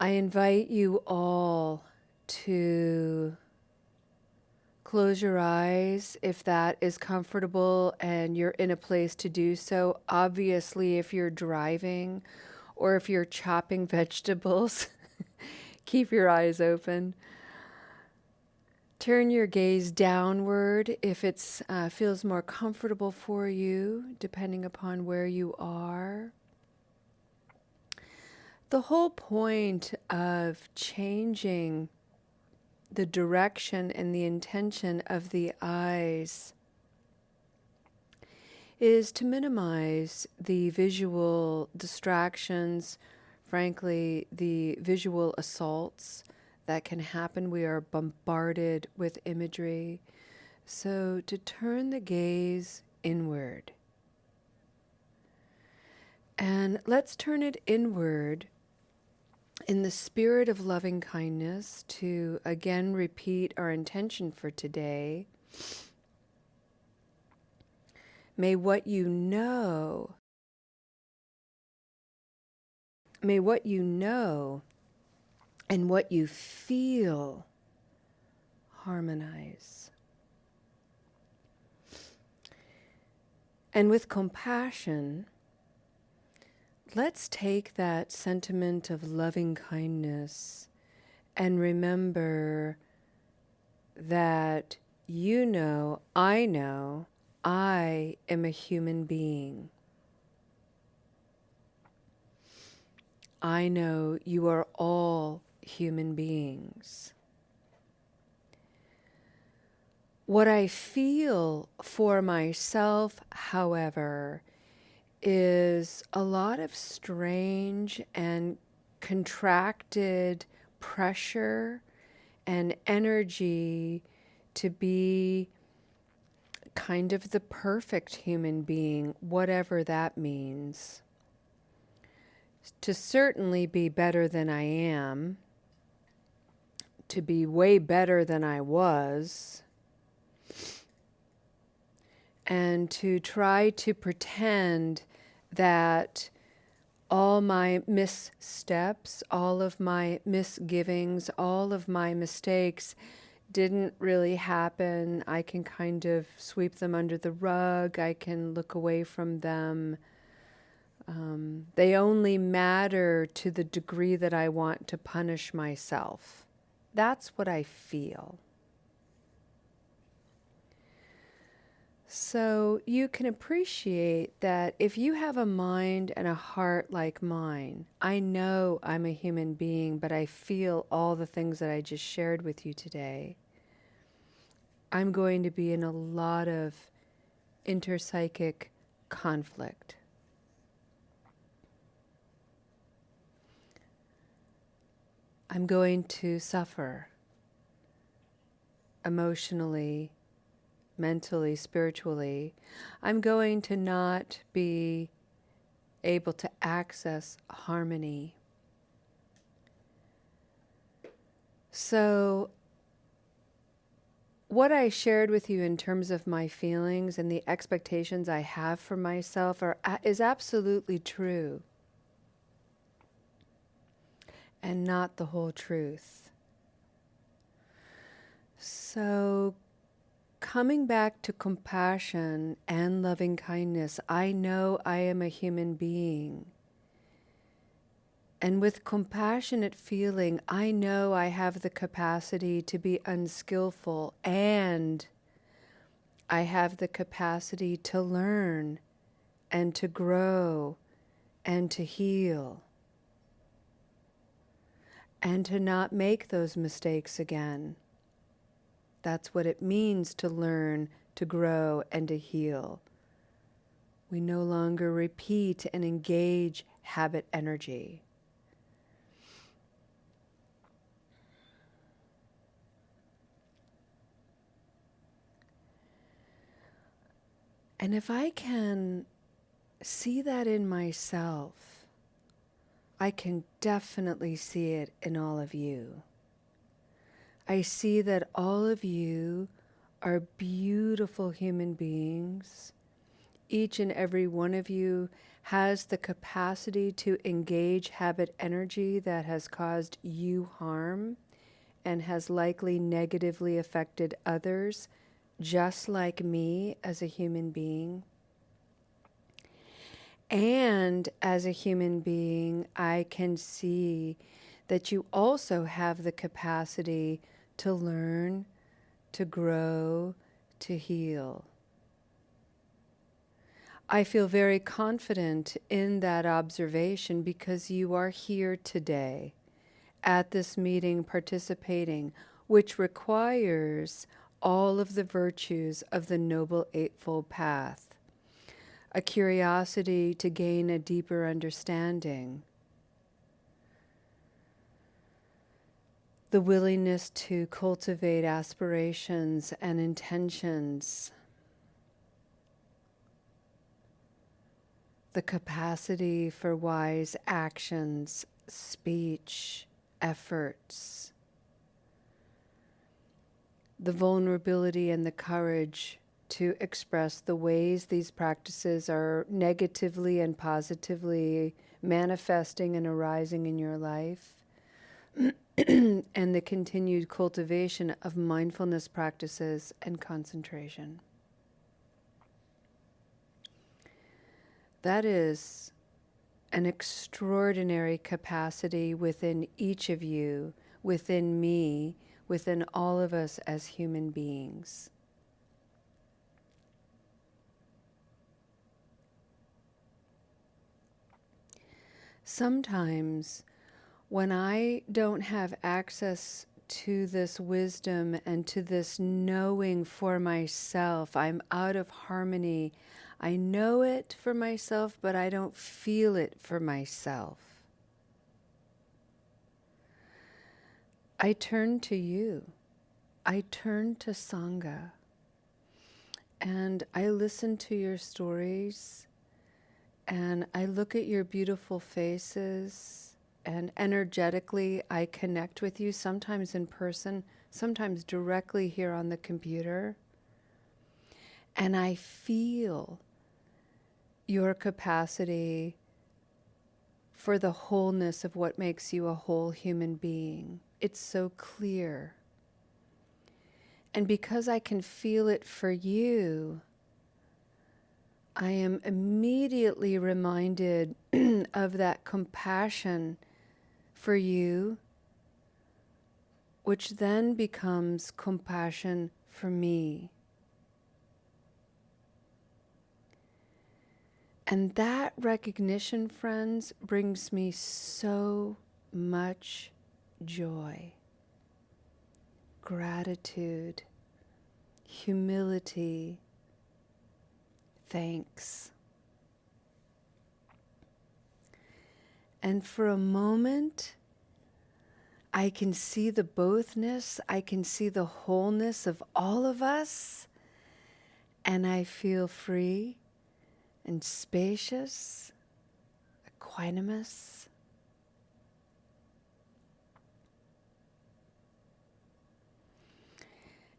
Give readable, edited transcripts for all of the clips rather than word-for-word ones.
I invite you all to close your eyes if that is comfortable and you're in a place to do so. Obviously, if you're driving or if you're chopping vegetables, keep your eyes open. Turn your gaze downward if it feels more comfortable for you, depending upon where you are. The whole point of changing the direction and the intention of the eyes is to minimize the visual distractions, frankly, the visual assaults that can happen. We are bombarded with imagery. So to turn the gaze inward. And let's turn it inward in the spirit of loving kindness to again repeat our intention for today. May what you know and what you feel harmonize. And with compassion, let's take that sentiment of loving kindness and remember that I know, I am a human being. I know you are all human beings. What I feel for myself, however, is a lot of strange and contracted pressure and energy to be kind of the perfect human being, whatever that means. To certainly be better than I am, to be way better than I was, and to try to pretend that all my missteps, all of my misgivings, all of my mistakes didn't really happen. I can kind of sweep them under the rug. I can look away from them. They only matter to the degree that I want to punish myself. That's what I feel. So you can appreciate that if you have a mind and a heart like mine, I know I'm a human being, but I feel all the things that I just shared with you today. I'm going to be in a lot of interpsychic conflict. I'm going to suffer emotionally, mentally, spiritually. I'm going to not be able to access harmony. So what I shared with you in terms of my feelings and the expectations I have for myself is absolutely true and not the whole truth. So coming back to compassion and loving kindness, I know I am a human being. And with compassionate feeling, I know I have the capacity to be unskillful, and I have the capacity to learn and to grow and to heal and to not make those mistakes again. That's what it means to learn, to grow, and to heal. We no longer repeat and engage habit energy. And if I can see that in myself, I can definitely see it in all of you. I see that all of you are beautiful human beings, each and every one of you has the capacity to engage habit energy that has caused you harm and has likely negatively affected others, just like me as a human being. And as a human being, I can see that you also have the capacity to learn, to grow, to heal. I feel very confident in that observation because you are here today at this meeting participating, which requires all of the virtues of the Noble Eightfold Path. A curiosity to gain a deeper understanding, the willingness to cultivate aspirations and intentions, the capacity for wise actions, speech, efforts, the vulnerability and the courage to express the ways these practices are negatively and positively manifesting and arising in your life, and the continued cultivation of mindfulness practices and concentration. That is an extraordinary capacity within each of you, within me, within all of us as human beings. Sometimes when I don't have access to this wisdom and to this knowing for myself, I'm out of harmony. I know it for myself, but I don't feel it for myself. I turn to you. I turn to Sangha. And I listen to your stories. And I look at your beautiful faces, and energetically I connect with you, sometimes in person, sometimes directly here on the computer. And I feel your capacity for the wholeness of what makes you a whole human being. It's so clear. And because I can feel it for you, I am immediately reminded of that compassion for you, which then becomes compassion for me. And that recognition, friends, brings me so much joy, gratitude, humility, thanks. And for a moment, I can see the bothness, I can see the wholeness of all of us, and I feel free and spacious, equanimous.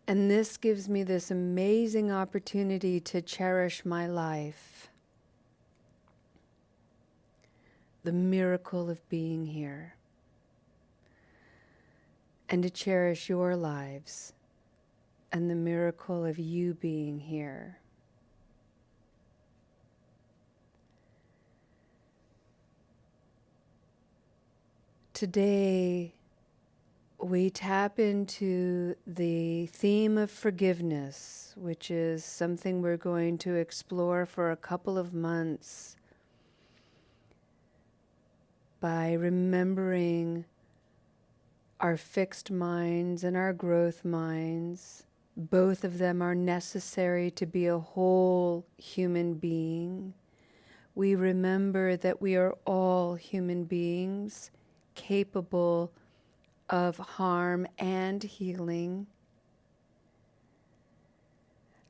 And this gives me this amazing opportunity to cherish my life, the miracle of being here, and to cherish your lives and the miracle of you being here. Today, we tap into the theme of forgiveness, which is something we're going to explore for a couple of months by remembering our fixed minds and our growth minds. Both of them are necessary to be a whole human being. We remember that we are all human beings capable of harm and healing.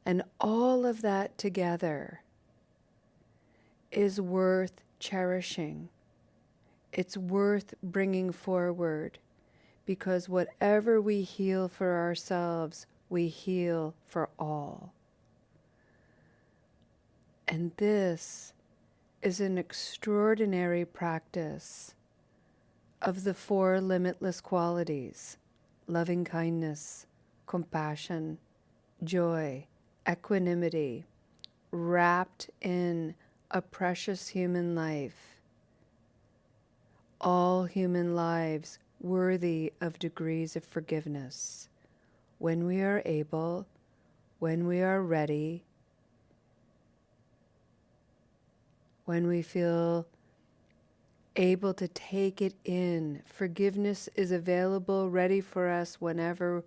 And all of that together is worth cherishing. It's worth bringing forward, because whatever we heal for ourselves, we heal for all. And this is an extraordinary practice of the four limitless qualities: loving kindness, compassion, joy, equanimity, wrapped in a precious human life. All human lives worthy of degrees of forgiveness. When we are able, when we are ready, when we feel able to take it in, forgiveness is available, ready for us whenever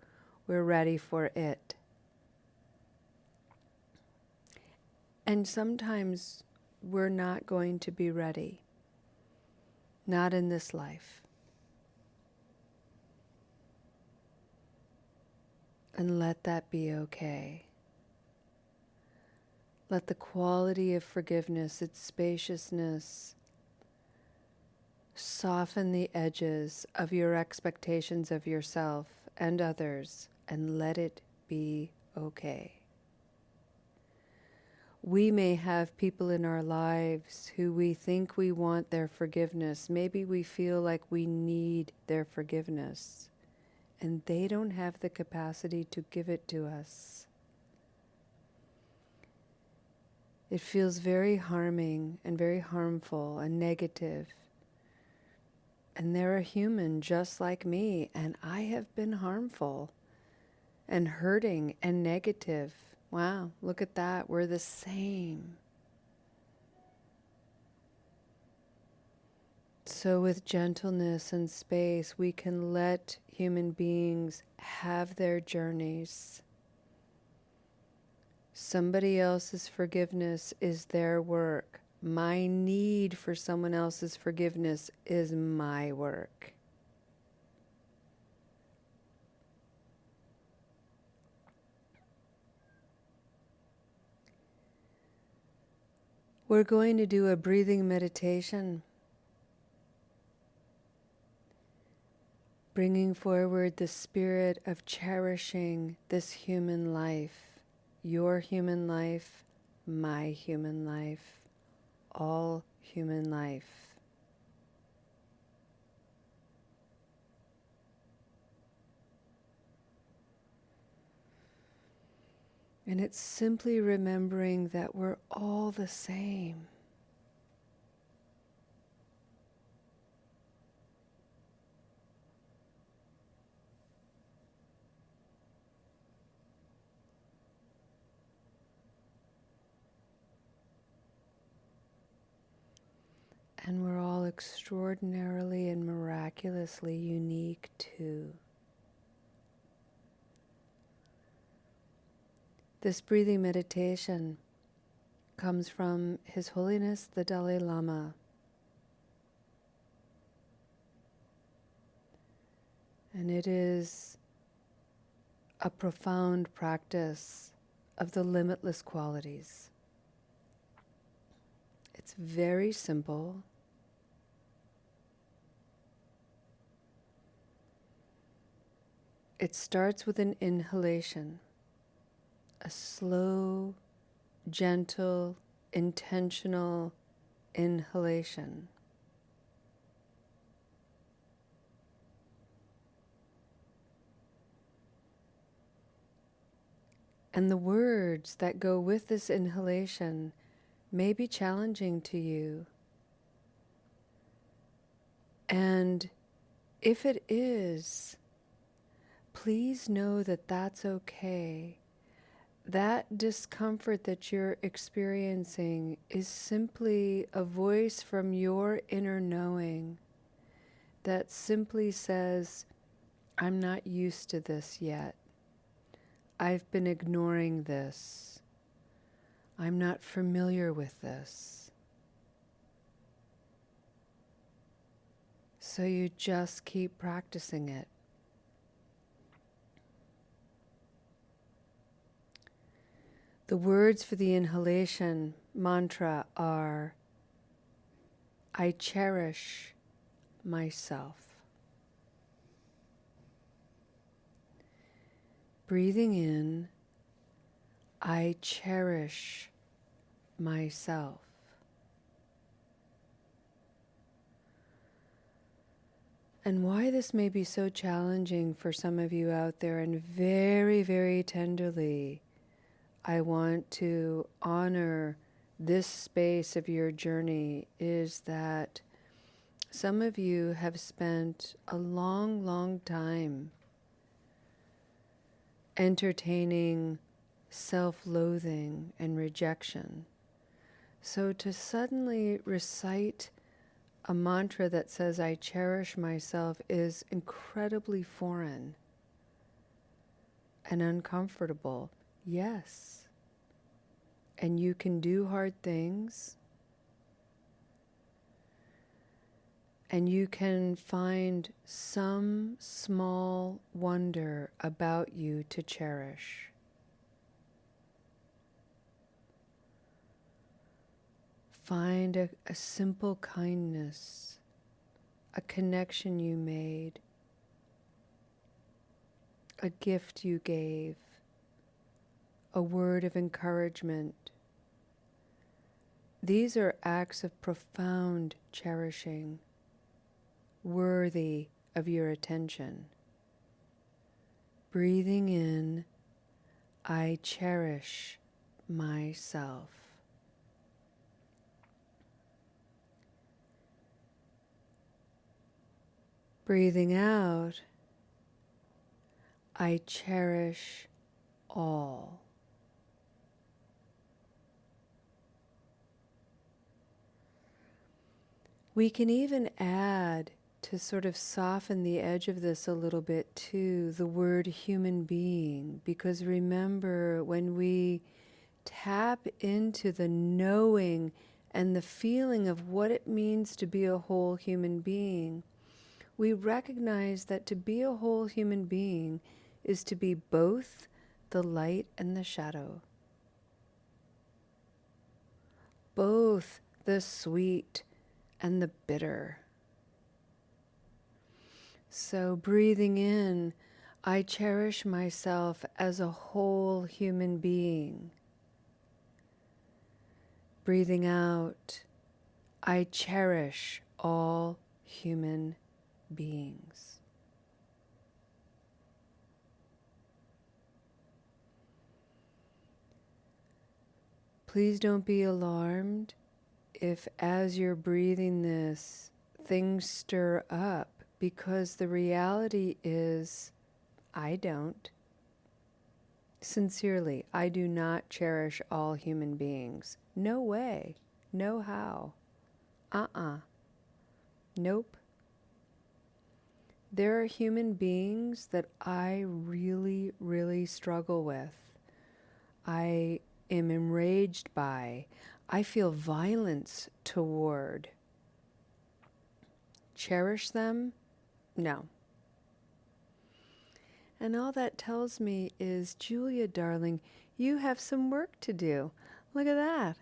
we're ready for it. And sometimes we're not going to be ready, not in this life. And let that be okay. Let the quality of forgiveness, its spaciousness, soften the edges of your expectations of yourself and others, and let it be okay. We may have people in our lives who we think we want their forgiveness. Maybe we feel like we need their forgiveness, and they don't have the capacity to give it to us. It feels very harming and very harmful and negative. And they're a human just like me, and I have been harmful and hurting and negative. Wow, look at that. We're the same. So with gentleness and space, we can let human beings have their journeys. Somebody else's forgiveness is their work. My need for someone else's forgiveness is my work. We're going to do a breathing meditation, bringing forward the spirit of cherishing this human life, your human life, my human life, all human life. And it's simply remembering that we're all the same. And we're all extraordinarily and miraculously unique too. This breathing meditation comes from His Holiness the Dalai Lama. And it is a profound practice of the limitless qualities. It's very simple. It starts with an inhalation, a slow, gentle, intentional inhalation. And the words that go with this inhalation may be challenging to you. And if it is, please know that that's okay. That discomfort that you're experiencing is simply a voice from your inner knowing that simply says, I'm not used to this yet. I've been ignoring this. I'm not familiar with this. So you just keep practicing it. The words for the inhalation mantra are, I cherish myself. Breathing in, I cherish myself. And why this may be so challenging for some of you out there, and very, very tenderly, I want to honor this space of your journey, is that some of you have spent a long, long time entertaining self-loathing and rejection. So to suddenly recite a mantra that says, I cherish myself, is incredibly foreign and uncomfortable. Yes. And you can do hard things. And you can find some small wonder about you to cherish. Find a simple kindness, a connection you made, a gift you gave, a word of encouragement. These are acts of profound cherishing, worthy of your attention. Breathing in, I cherish myself. Breathing out, I cherish all. We can even add, to sort of soften the edge of this a little bit too, the word human being. Because remember, when we tap into the knowing and the feeling of what it means to be a whole human being, we recognize that to be a whole human being is to be both the light and the shadow, both the sweet and the bitter. So breathing in, I cherish myself as a whole human being. Breathing out, I cherish all human beings. Please don't be alarmed if, as you're breathing this, things stir up, because the reality is, I don't. Sincerely, I do not cherish all human beings. No way. No how. Nope. There are human beings that I really, really struggle with. I am enraged by. I feel violence toward. Cherish them? No. And all that tells me is, Julia, darling, you have some work to do. Look at that.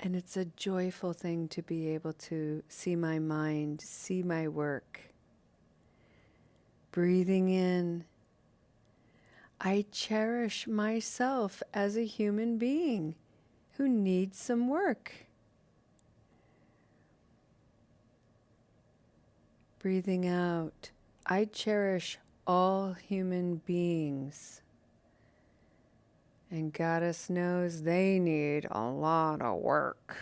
And it's a joyful thing to be able to see my mind, see my work. Breathing in, I cherish myself as a human being who needs some work. Breathing out, I cherish all human beings. And Goddess knows they need a lot of work.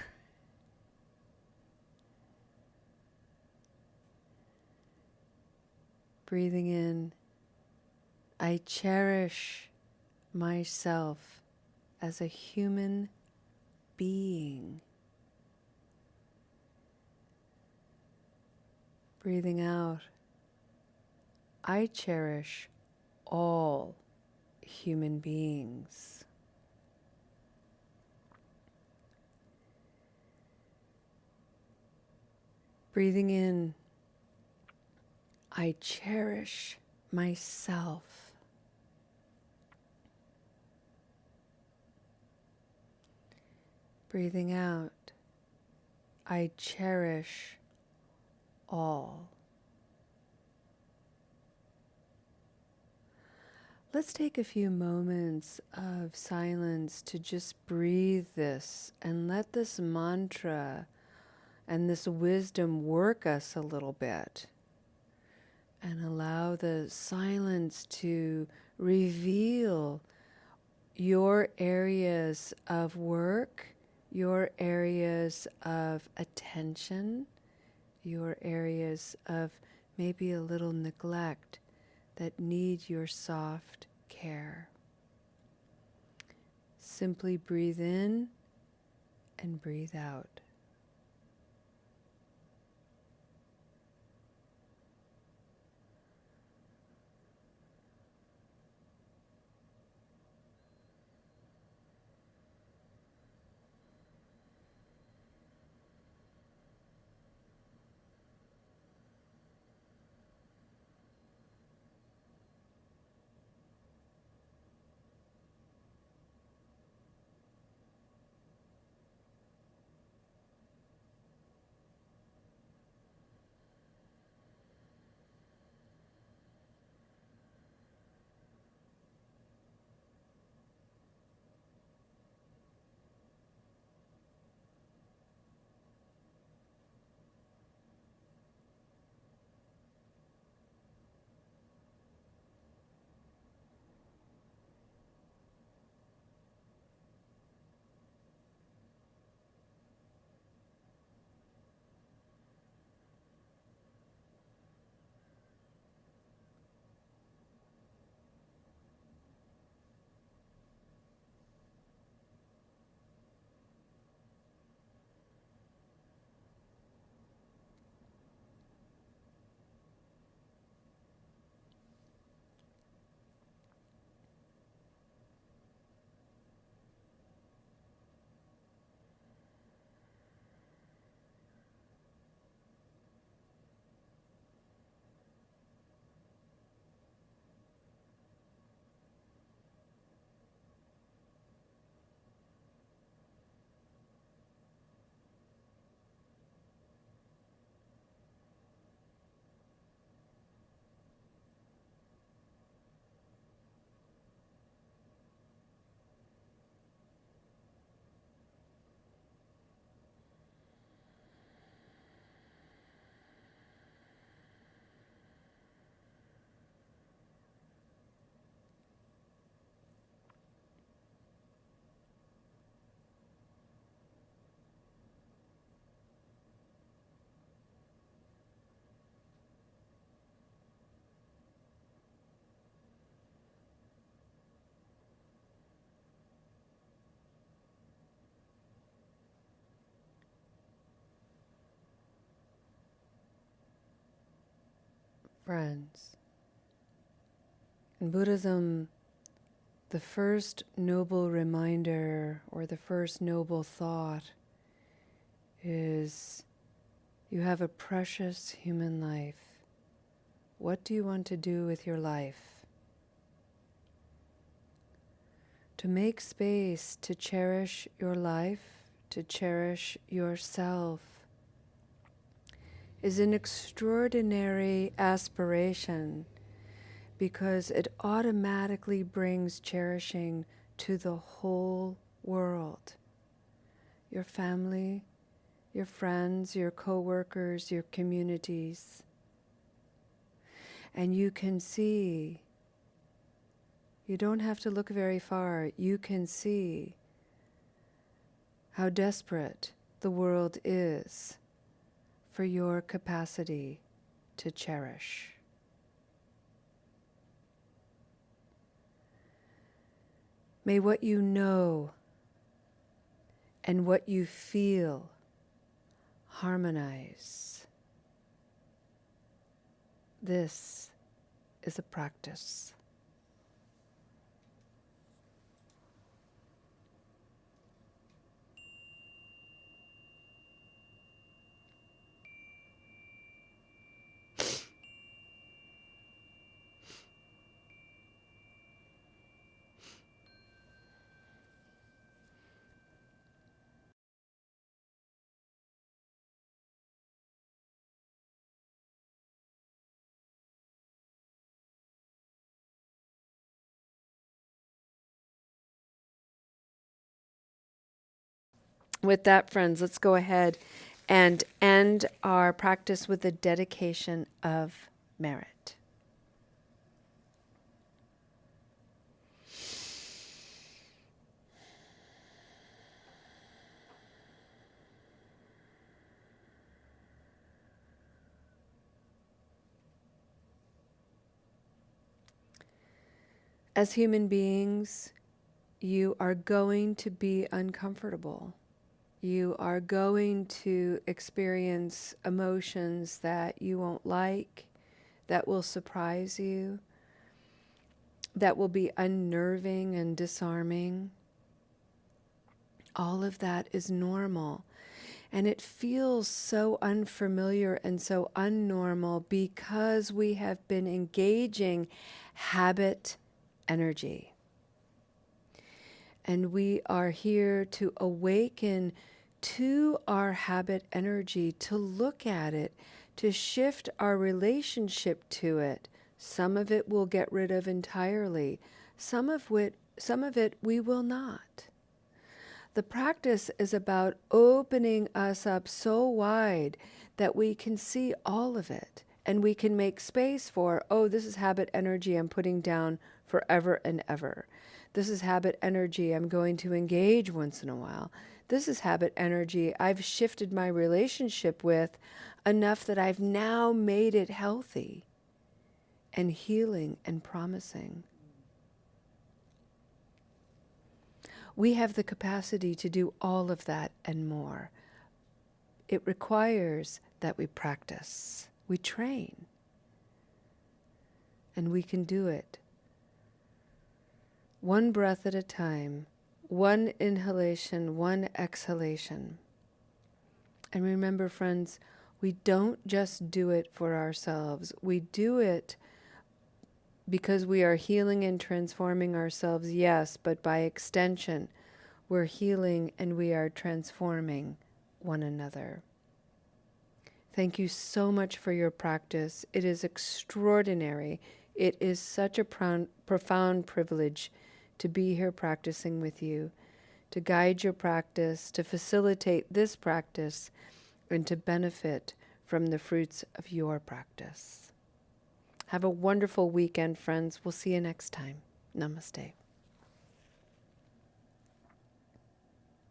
Breathing in, I cherish myself as a human being. Breathing out, I cherish all human beings. Breathing in, I cherish myself. Breathing out, I cherish all. Let's take a few moments of silence to just breathe this and let this mantra and this wisdom work us a little bit. And allow the silence to reveal your areas of work, your areas of attention, your areas of maybe a little neglect that need your soft care. Simply breathe in and breathe out. Friends, in Buddhism, the first noble reminder or the first noble thought is you have a precious human life. What do you want to do with your life? To make space to cherish your life, to cherish yourself, is an extraordinary aspiration because it automatically brings cherishing to the whole world. Your family, your friends, your co-workers, your communities. And you can see, you don't have to look very far, you can see how desperate the world is for your capacity to cherish. May what you know and what you feel harmonize. This is a practice. With that, friends, let's go ahead and end our practice with a dedication of merit. As human beings, you are going to be uncomfortable. You are going to experience emotions that you won't like, that will surprise you, that will be unnerving and disarming. All of that is normal. And it feels so unfamiliar and so unnormal because we have been engaging habit energy. And we are here to awaken to our habit energy, to look at it, to shift our relationship to it. Some of it we'll get rid of entirely. Some of it we will not. The practice is about opening us up so wide that we can see all of it and we can make space for, oh, this is habit energy I'm putting down forever and ever. This is habit energy I'm going to engage once in a while. This is habit energy I've shifted my relationship with enough that I've now made it healthy and healing and promising. We have the capacity to do all of that and more. It requires that we practice, we train, and we can do it. One breath at a time, one inhalation, one exhalation. And remember, friends, we don't just do it for ourselves. We do it because we are healing and transforming ourselves, yes, but by extension, we're healing and we are transforming one another. Thank you so much for your practice. It is extraordinary. It is such a profound privilege to be here practicing with you, to guide your practice, to facilitate this practice, and to benefit from the fruits of your practice. Have a wonderful weekend, friends. We'll see you next time. Namaste.